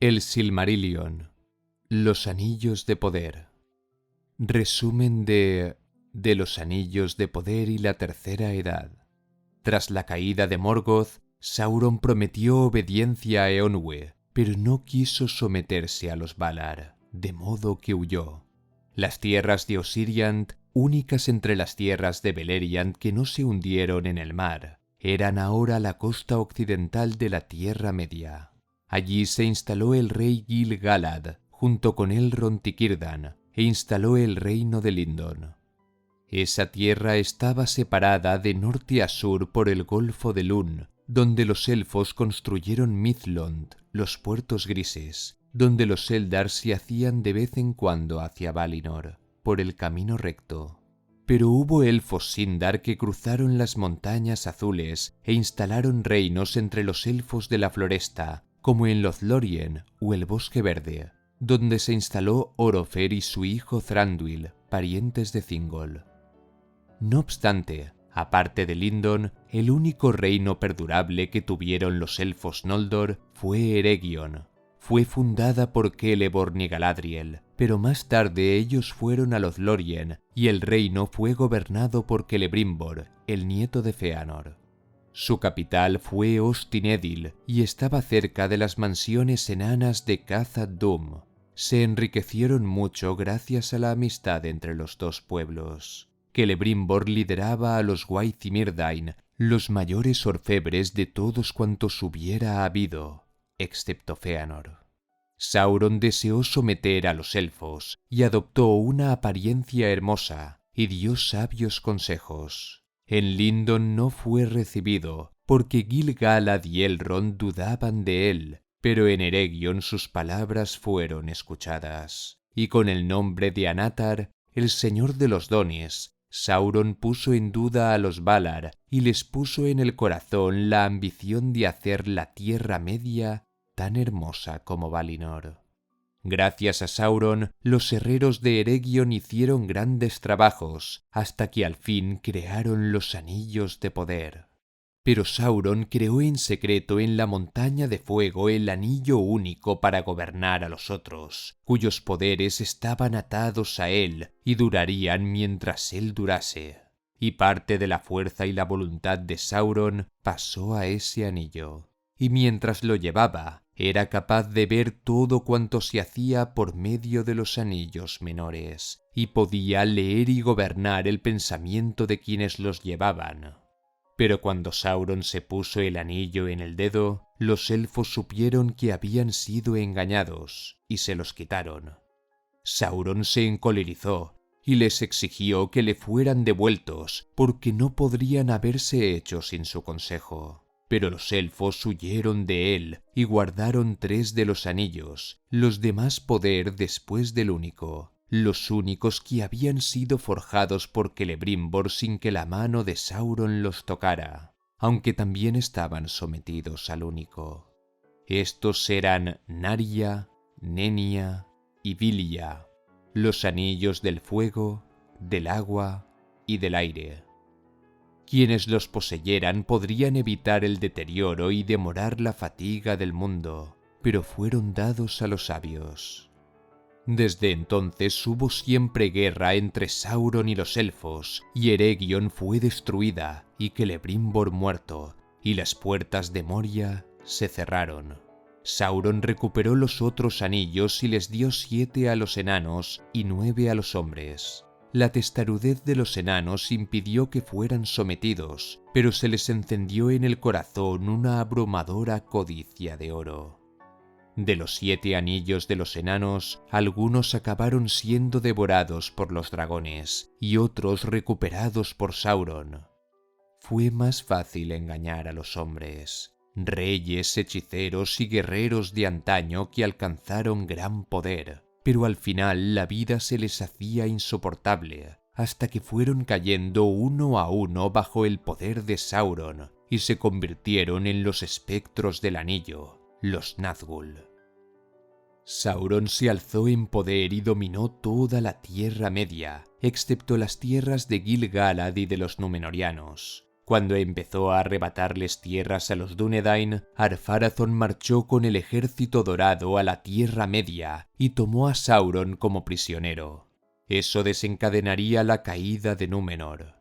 El Silmarillion. Los Anillos de Poder. Resumen de Los Anillos de Poder y la Tercera Edad. Tras la caída de Morgoth, Sauron prometió obediencia a Eonwë, pero no quiso someterse a los Valar, de modo que huyó. Las tierras de Osiriant, únicas entre las tierras de Beleriand que no se hundieron en el mar, eran ahora la costa occidental de la Tierra Media. Allí se instaló el rey Gil-galad, junto con Elrond y Círdan, e instaló el reino de Lindon. Esa tierra estaba separada de norte a sur por el Golfo de Lun, donde los elfos construyeron Mithlond, los puertos grises, donde los Eldar se hacían de vez en cuando hacia Valinor, por el camino recto. Pero hubo elfos Sindar que cruzaron las montañas azules e instalaron reinos entre los elfos de la floresta, como en Lothlórien o el Bosque Verde, donde se instaló Orofer y su hijo Thranduil, parientes de Thingol. No obstante, aparte de Lindon, el único reino perdurable que tuvieron los elfos Noldor fue Eregion. Fue fundada por Celeborn y Galadriel, pero más tarde ellos fueron a Lothlórien y el reino fue gobernado por Celebrimbor, el nieto de Fëanor. Su capital fue Ostin-Edil y estaba cerca de las mansiones enanas de Khazad-dûm. Se enriquecieron mucho gracias a la amistad entre los dos pueblos. Celebrimbor lideraba a los Gwaith-i-Mírdain, los mayores orfebres de todos cuantos hubiera habido, excepto Fëanor. Sauron deseó someter a los elfos y adoptó una apariencia hermosa y dio sabios consejos. En Lindon no fue recibido, porque Gil-galad y Elrond dudaban de él, pero en Eregion sus palabras fueron escuchadas. Y con el nombre de Anatar, el señor de los dones, Sauron puso en duda a los Valar y les puso en el corazón la ambición de hacer la Tierra Media tan hermosa como Valinor. Gracias a Sauron, los herreros de Eregion hicieron grandes trabajos, hasta que al fin crearon los Anillos de Poder. Pero Sauron creó en secreto en la Montaña de Fuego el anillo único para gobernar a los otros, cuyos poderes estaban atados a él y durarían mientras él durase. Y parte de la fuerza y la voluntad de Sauron pasó a ese anillo. Y mientras lo llevaba, era capaz de ver todo cuanto se hacía por medio de los anillos menores, y podía leer y gobernar el pensamiento de quienes los llevaban. Pero cuando Sauron se puso el anillo en el dedo, los elfos supieron que habían sido engañados, y se los quitaron. Sauron se encolerizó, y les exigió que le fueran devueltos, porque no podrían haberse hecho sin su consejo. Pero los elfos huyeron de él y guardaron 3 de los anillos, los de más poder después del único, los únicos que habían sido forjados por Celebrimbor sin que la mano de Sauron los tocara, aunque también estaban sometidos al único. Estos eran Narya, Nenya y Vilya, los anillos del fuego, del agua y del aire. Quienes los poseyeran podrían evitar el deterioro y demorar la fatiga del mundo, pero fueron dados a los sabios. Desde entonces hubo siempre guerra entre Sauron y los elfos, y Eregion fue destruida, y Celebrimbor muerto, y las puertas de Moria se cerraron. Sauron recuperó los otros anillos y les dio 7 a los enanos y 9 a los hombres. La testarudez de los enanos impidió que fueran sometidos, pero se les encendió en el corazón una abrumadora codicia de oro. De los 7 anillos de los enanos, algunos acabaron siendo devorados por los dragones y otros recuperados por Sauron. Fue más fácil engañar a los hombres, reyes, hechiceros y guerreros de antaño que alcanzaron gran poder. Pero al final la vida se les hacía insoportable, hasta que fueron cayendo uno a uno bajo el poder de Sauron y se convirtieron en los espectros del anillo, los Nazgûl. Sauron se alzó en poder y dominó toda la Tierra Media, excepto las tierras de Gil-galad y de los Númenóreanos. Cuando empezó a arrebatarles tierras a los Dúnedain, Ar-Pharazôn marchó con el ejército dorado a la Tierra Media y tomó a Sauron como prisionero. Eso desencadenaría la caída de Númenor.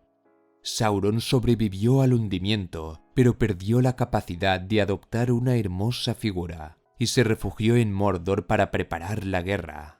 Sauron sobrevivió al hundimiento, pero perdió la capacidad de adoptar una hermosa figura y se refugió en Mordor para preparar la guerra.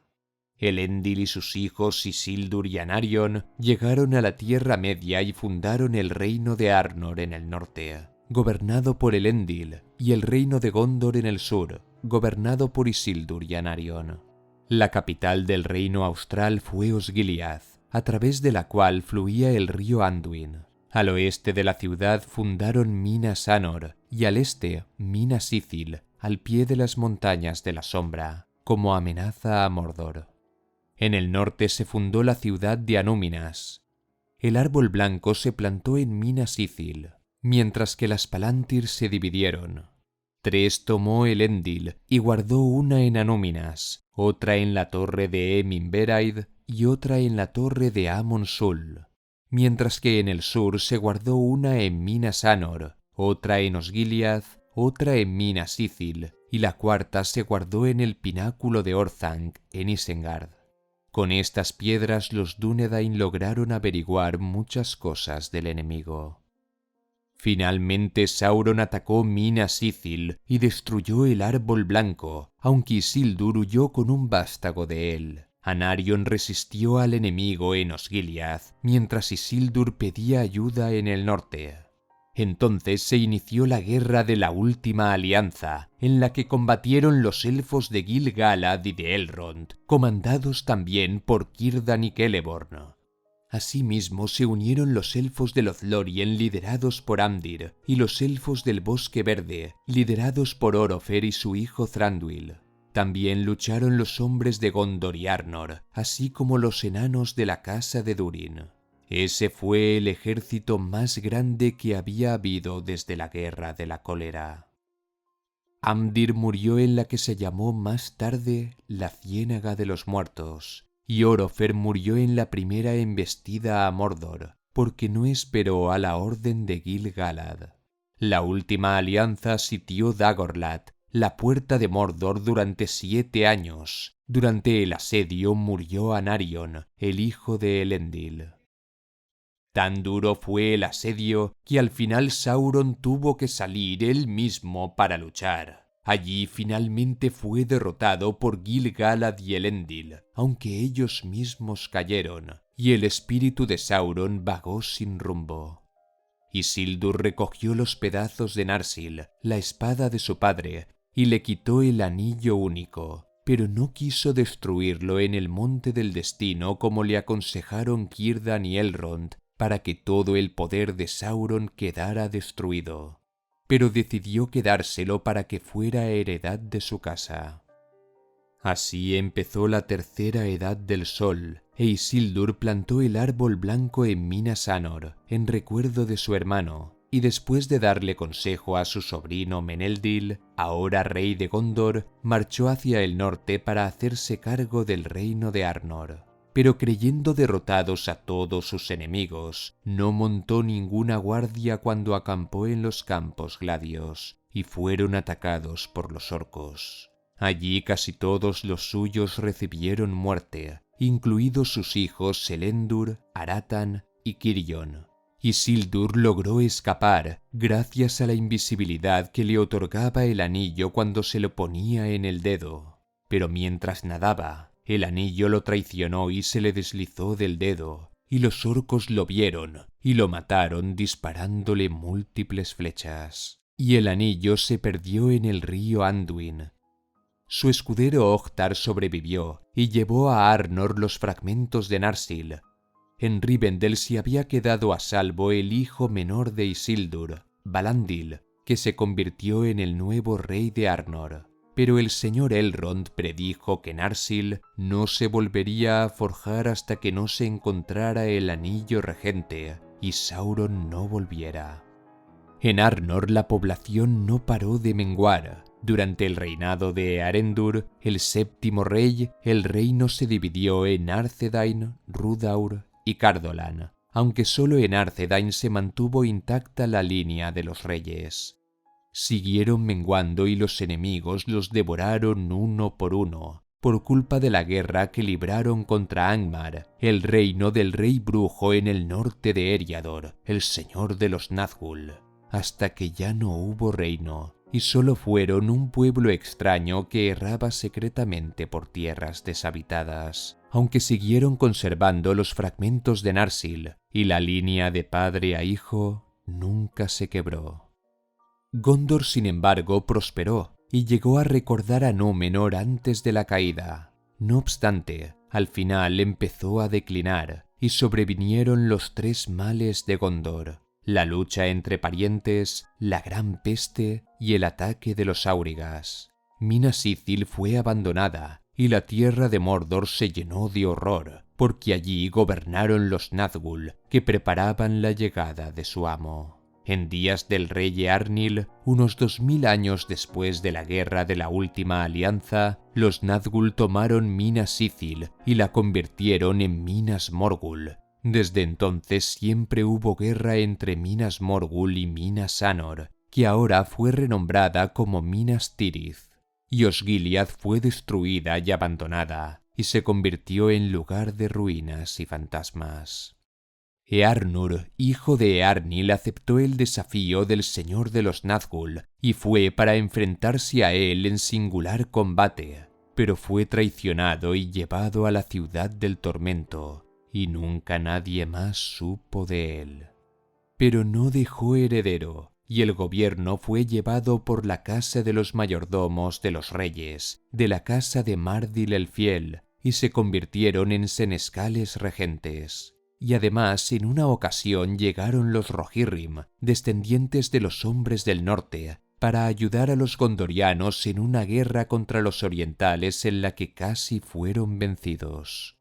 Elendil y sus hijos Isildur y Anarion llegaron a la Tierra Media y fundaron el reino de Arnor en el norte, gobernado por Elendil, y el reino de Gondor en el sur, gobernado por Isildur y Anarion. La capital del reino austral fue Osgiliath, a través de la cual fluía el río Anduin. Al oeste de la ciudad fundaron Minas Anor y al este Minas Ithil, al pie de las montañas de la sombra, como amenaza a Mordor. En el norte se fundó la ciudad de Anúminas. El árbol blanco se plantó en Minas Ithil, mientras que las Palantir se dividieron. 3 tomó Elendil y guardó una en Anúminas, otra en la torre de Emin-Beraid y otra en la torre de Amon-Sul, mientras que en el sur se guardó una en Minas Anor, otra en Osgiliath, otra en Minas Ithil y la cuarta se guardó en el pináculo de Orthanc en Isengard. Con estas piedras los Dúnedain lograron averiguar muchas cosas del enemigo. Finalmente Sauron atacó Minas Ithil y destruyó el árbol blanco, aunque Isildur huyó con un vástago de él. Anarion resistió al enemigo en Osgiliath, mientras Isildur pedía ayuda en el norte. Entonces se inició la Guerra de la Última Alianza, en la que combatieron los elfos de Gil-galad y de Elrond, comandados también por Círdan y Celeborn. Asimismo se unieron los elfos de Lothlórien liderados por Amdir y los elfos del Bosque Verde liderados por Orofer y su hijo Thranduil. También lucharon los hombres de Gondor y Arnor, así como los enanos de la casa de Durin. Ese fue el ejército más grande que había habido desde la Guerra de la Cólera. Amdir murió en la que se llamó más tarde la Ciénaga de los Muertos, y Orofer murió en la primera embestida a Mordor, porque no esperó a la orden de Gil-galad. La última alianza sitió Dagorlad, la puerta de Mordor, durante 7 años. Durante el asedio murió Anarion, el hijo de Elendil. Tan duro fue el asedio que al final Sauron tuvo que salir él mismo para luchar. Allí finalmente fue derrotado por Gil-galad y Elendil, aunque ellos mismos cayeron, y el espíritu de Sauron vagó sin rumbo. Isildur recogió los pedazos de Narsil, la espada de su padre, y le quitó el anillo único, pero no quiso destruirlo en el Monte del Destino como le aconsejaron Círdan y Elrond, para que todo el poder de Sauron quedara destruido, pero decidió quedárselo para que fuera heredad de su casa. Así empezó la tercera edad del Sol, e Isildur plantó el árbol blanco en Minas Anor, en recuerdo de su hermano, y después de darle consejo a su sobrino Meneldil, ahora rey de Gondor, marchó hacia el norte para hacerse cargo del reino de Arnor. Pero creyendo derrotados a todos sus enemigos, no montó ninguna guardia cuando acampó en los campos gladios, y fueron atacados por los orcos. Allí casi todos los suyos recibieron muerte, incluidos sus hijos Selendur, Aratan y Cirion. Isildur logró escapar gracias a la invisibilidad que le otorgaba el anillo cuando se lo ponía en el dedo, pero mientras nadaba, el anillo lo traicionó y se le deslizó del dedo, y los orcos lo vieron y lo mataron disparándole múltiples flechas. Y el anillo se perdió en el río Anduin. Su escudero Ohtar sobrevivió y llevó a Arnor los fragmentos de Narsil. En Rivendell se había quedado a salvo el hijo menor de Isildur, Valandil, que se convirtió en el nuevo rey de Arnor. Pero el señor Elrond predijo que Narsil no se volvería a forjar hasta que no se encontrara el anillo regente y Sauron no volviera. En Arnor la población no paró de menguar. Durante el reinado de Earendur, el séptimo rey, el reino se dividió en Arthedain, Rhudaur y Cardolan, aunque solo en Arthedain se mantuvo intacta la línea de los reyes. Siguieron menguando y los enemigos los devoraron uno por culpa de la guerra que libraron contra Angmar, el reino del rey brujo en el norte de Eriador, el señor de los Nazgûl, hasta que ya no hubo reino, y solo fueron un pueblo extraño que erraba secretamente por tierras deshabitadas, aunque siguieron conservando los fragmentos de Narsil, y la línea de padre a hijo nunca se quebró. Gondor, sin embargo, prosperó y llegó a recordar a Númenor antes de la caída. No obstante, al final empezó a declinar y sobrevinieron los tres males de Gondor: la lucha entre parientes, la gran peste y el ataque de los Áurigas. Minas Ithil fue abandonada y la tierra de Mordor se llenó de horror, porque allí gobernaron los Nazgûl, que preparaban la llegada de su amo. En días del rey Eärnil, unos 2000 años después de la guerra de la Última Alianza, los Nazgûl tomaron Minas Ithil y la convirtieron en Minas Morgul. Desde entonces siempre hubo guerra entre Minas Morgul y Minas Anor, que ahora fue renombrada como Minas Tirith. Y Osgiliath fue destruida y abandonada, y se convirtió en lugar de ruinas y fantasmas. Eärnur, hijo de Eärnil, aceptó el desafío del señor de los Nazgûl y fue para enfrentarse a él en singular combate, pero fue traicionado y llevado a la ciudad del tormento, y nunca nadie más supo de él. Pero no dejó heredero, y el gobierno fue llevado por la casa de los mayordomos de los reyes, de la casa de Mardil el Fiel, y se convirtieron en senescales regentes. Y además en una ocasión llegaron los Rohirrim, descendientes de los hombres del norte, para ayudar a los gondorianos en una guerra contra los orientales en la que casi fueron vencidos.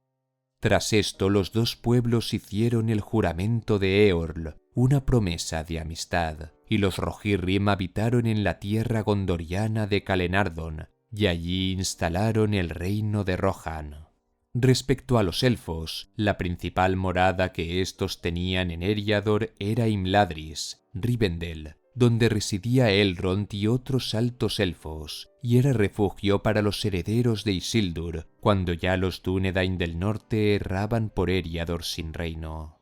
Tras esto los dos pueblos hicieron el juramento de Eorl, una promesa de amistad, y los Rohirrim habitaron en la tierra gondoriana de Calenardon, y allí instalaron el reino de Rohan. Respecto a los elfos, la principal morada que éstos tenían en Eriador era Imladris, Rivendell, donde residía Elrond y otros altos elfos, y era refugio para los herederos de Isildur, cuando ya los Dúnedain del norte erraban por Eriador sin reino.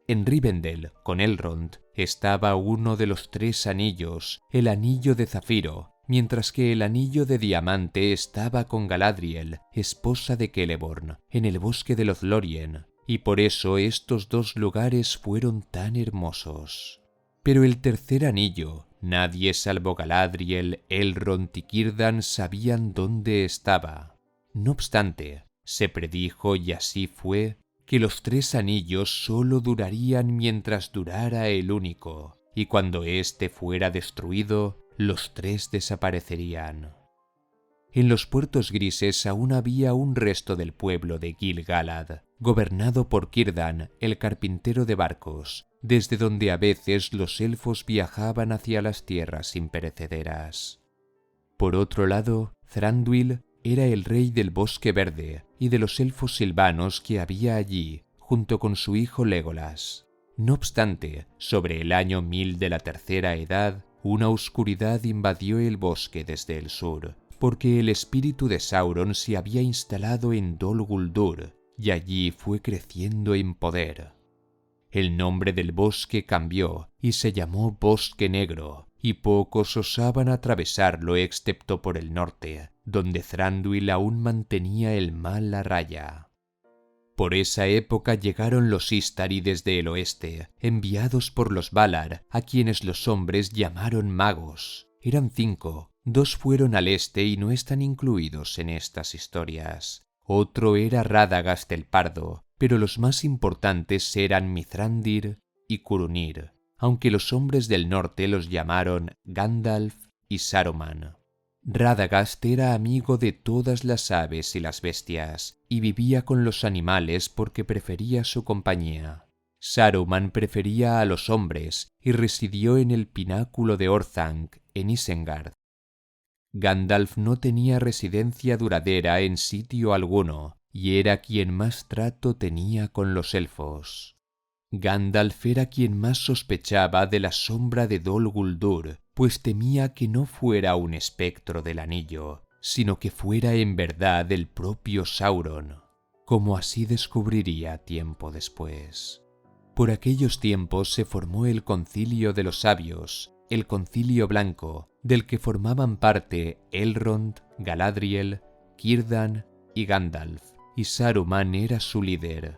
En Rivendell, con Elrond, estaba uno de los tres anillos, el anillo de Zafiro, mientras que el anillo de diamante estaba con Galadriel, esposa de Celeborn, en el bosque de Lothlórien, y por eso estos dos lugares fueron tan hermosos. Pero el tercer anillo, nadie salvo Galadriel, Elrond y Círdan sabían dónde estaba. No obstante, se predijo, y así fue, que los tres anillos solo durarían mientras durara el único, y cuando éste fuera destruido, los tres desaparecerían. En los puertos grises aún había un resto del pueblo de Gil-galad, gobernado por Círdan, el carpintero de barcos, desde donde a veces los elfos viajaban hacia las tierras imperecederas. Por otro lado, Thranduil era el rey del Bosque Verde y de los elfos silvanos que había allí, junto con su hijo Legolas. No obstante, sobre el año 1000 de la Tercera Edad, una oscuridad invadió el bosque desde el sur, porque el espíritu de Sauron se había instalado en Dol Guldur, y allí fue creciendo en poder. El nombre del bosque cambió y se llamó Bosque Negro, y pocos osaban atravesarlo excepto por el norte, donde Thranduil aún mantenía el mal a raya. Por esa época llegaron los Istari desde el oeste, enviados por los Valar, a quienes los hombres llamaron magos. Eran 5, 2 fueron al este y no están incluidos en estas historias. Otro era Radagast el Pardo, pero los más importantes eran Mithrandir y Curunir, aunque los hombres del norte los llamaron Gandalf y Saruman. Radagast era amigo de todas las aves y las bestias, y vivía con los animales porque prefería su compañía. Saruman prefería a los hombres y residió en el pináculo de Orthanc, en Isengard. Gandalf no tenía residencia duradera en sitio alguno, y era quien más trato tenía con los elfos. Gandalf era quien más sospechaba de la sombra de Dol Guldur, pues temía que no fuera un espectro del anillo, sino que fuera en verdad el propio Sauron, como así descubriría tiempo después. Por aquellos tiempos se formó el Concilio de los Sabios, el Concilio Blanco, del que formaban parte Elrond, Galadriel, Círdan y Gandalf, y Saruman era su líder.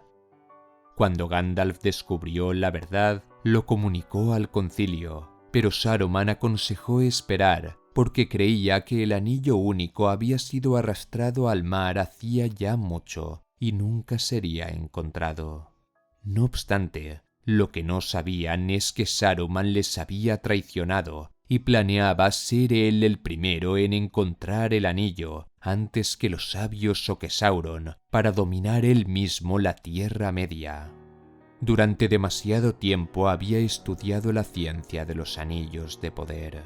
Cuando Gandalf descubrió la verdad, lo comunicó al concilio, pero Saruman aconsejó esperar, porque creía que el anillo único había sido arrastrado al mar hacía ya mucho y nunca sería encontrado. No obstante, lo que no sabían es que Saruman les había traicionado y planeaba ser él el primero en encontrar el anillo antes que los sabios o que Sauron, para dominar él mismo la Tierra Media. Durante demasiado tiempo había estudiado la ciencia de los anillos de poder.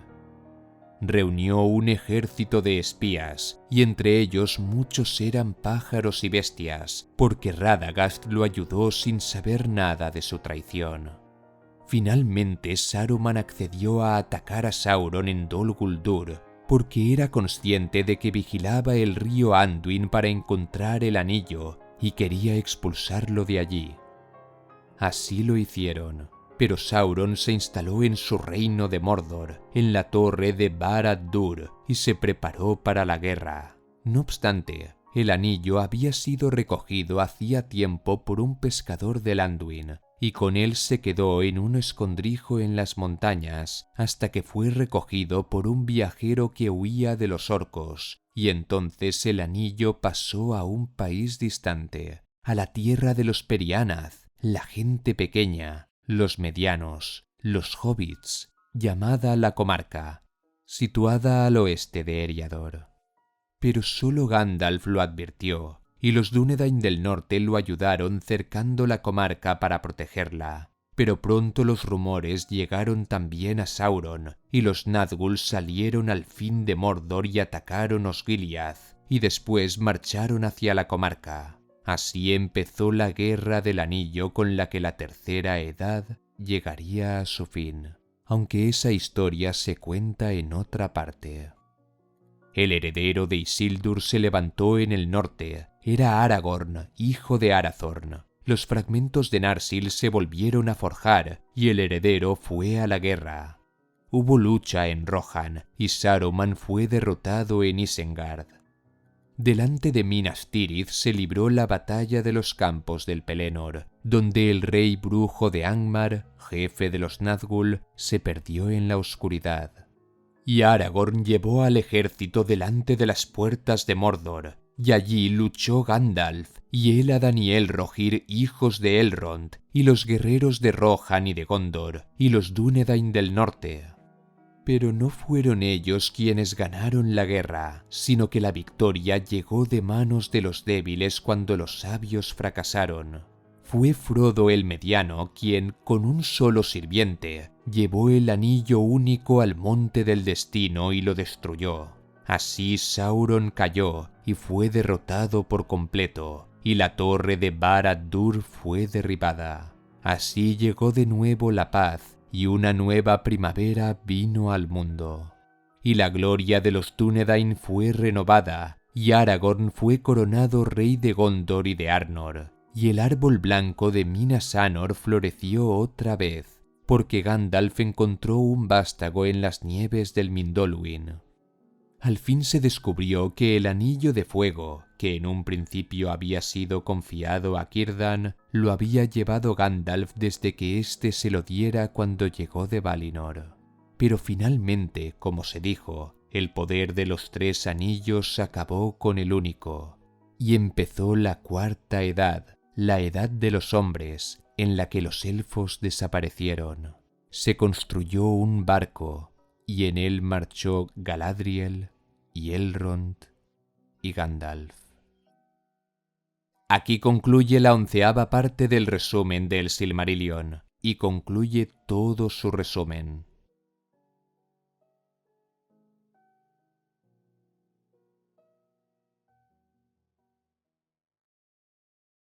Reunió un ejército de espías, y entre ellos muchos eran pájaros y bestias, porque Radagast lo ayudó sin saber nada de su traición. Finalmente Saruman accedió a atacar a Sauron en Dol Guldur, porque era consciente de que vigilaba el río Anduin para encontrar el anillo y quería expulsarlo de allí. Así lo hicieron, pero Sauron se instaló en su reino de Mordor, en la torre de Barad-dûr, y se preparó para la guerra. No obstante, el anillo había sido recogido hacía tiempo por un pescador del Anduin, y con él se quedó en un escondrijo en las montañas hasta que fue recogido por un viajero que huía de los orcos, y entonces el anillo pasó a un país distante, a la tierra de los Perianath, la gente pequeña, los medianos, los hobbits, llamada la comarca, situada al oeste de Eriador. Pero solo Gandalf lo advirtió, y los Dúnedain del norte lo ayudaron cercando la comarca para protegerla. Pero pronto los rumores llegaron también a Sauron, y los Nazgûl salieron al fin de Mordor y atacaron Osgiliath, y después marcharon hacia la comarca. Así empezó la Guerra del Anillo con la que la Tercera Edad llegaría a su fin, aunque esa historia se cuenta en otra parte. El heredero de Isildur se levantó en el norte, era Aragorn, hijo de Arathorn. Los fragmentos de Narsil se volvieron a forjar y el heredero fue a la guerra. Hubo lucha en Rohan y Saruman fue derrotado en Isengard. Delante de Minas Tirith se libró la batalla de los campos del Pelennor, donde el rey brujo de Angmar, jefe de los Nazgûl, se perdió en la oscuridad. Y Aragorn llevó al ejército delante de las puertas de Mordor, y allí luchó Gandalf, y Elladan y Elrohir, hijos de Elrond, y los guerreros de Rohan y de Gondor, y los Dúnedain del norte. Pero no fueron ellos quienes ganaron la guerra, sino que la victoria llegó de manos de los débiles cuando los sabios fracasaron. Fue Frodo el Mediano quien, con un solo sirviente, llevó el anillo único al Monte del Destino y lo destruyó. Así Sauron cayó y fue derrotado por completo, y la torre de Barad-dûr fue derribada. Así llegó de nuevo la paz, y una nueva primavera vino al mundo. Y la gloria de los Dúnedain fue renovada, y Aragorn fue coronado rey de Gondor y de Arnor, y el árbol blanco de Minas Anor floreció otra vez, porque Gandalf encontró un vástago en las nieves del Mindolluin. Al fin se descubrió que el anillo de fuego, que en un principio había sido confiado a Círdan, lo había llevado Gandalf desde que éste se lo diera cuando llegó de Valinor. Pero finalmente, como se dijo, el poder de los tres anillos acabó con el único, y empezó la Cuarta Edad, la Edad de los hombres, en la que los elfos desaparecieron. Se construyó un barco, y en él marchó Galadriel y Elrond y Gandalf. Aquí concluye la 11ª parte del resumen del Silmarillion, y concluye todo su resumen.